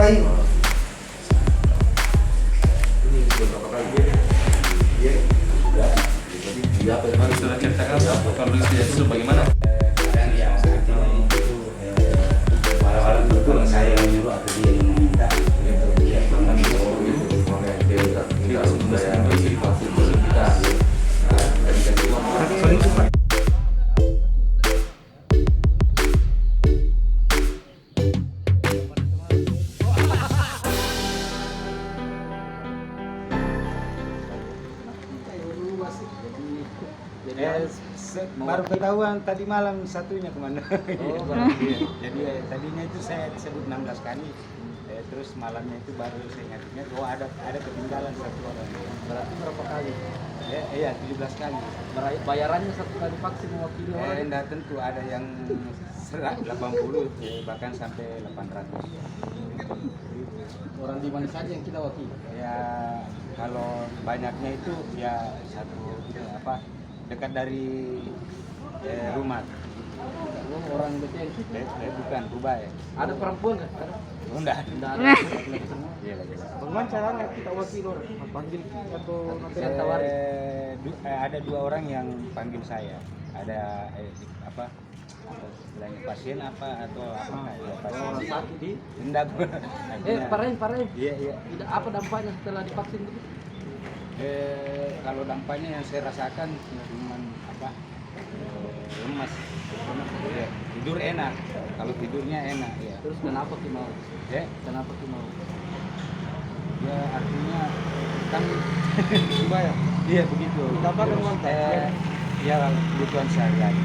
Ibrahim. Ini beberapa kali dia jadi dia apa yang Sudah ceritakan kondisi itu bagaimana? Kadang ya artinya itu walau betul saya yang nyuruh atau dia yang meminta. Dia pernah baru ketahuan tadi malam satunya kemana. Jadi tadinya itu saya disebut 16 kali. Terus malamnya itu baru saya ingat ada ketinggalan satu orang. Berarti berapa kali? Iya 17 kali. Bayarannya satu kali vaksin mewakili orang. Enggak tentu ada yang 80 bahkan sampai 800. Orang di mana saja yang kita wakili? Ya kalau banyaknya itu ya satu dekat dari rumah. Orang betul. Bukan Rubah ya. Ada perempuan nggak? Ada. Enggak. Tidak ada. Iya lagi. Bagaimana caranya kita wakili orang? Panggil atau nanti tawari? Ada 2 orang yang panggil saya. Ada istilahnya pasien apa atau apa ya, pasien. Orang sakit di? Enggak. Parah. Iya. Tidak apa dampaknya setelah divaksin itu? Kalau dampaknya yang saya rasakan cuma lemas. Ya, tidur enak. Kalau tidurnya enak ya. Terus kenapa kita mau? Kenapa kita mau? Ya artinya kan Bayar. iya begitu. Dapatkan uang Ya kebutuhan sehari-hari.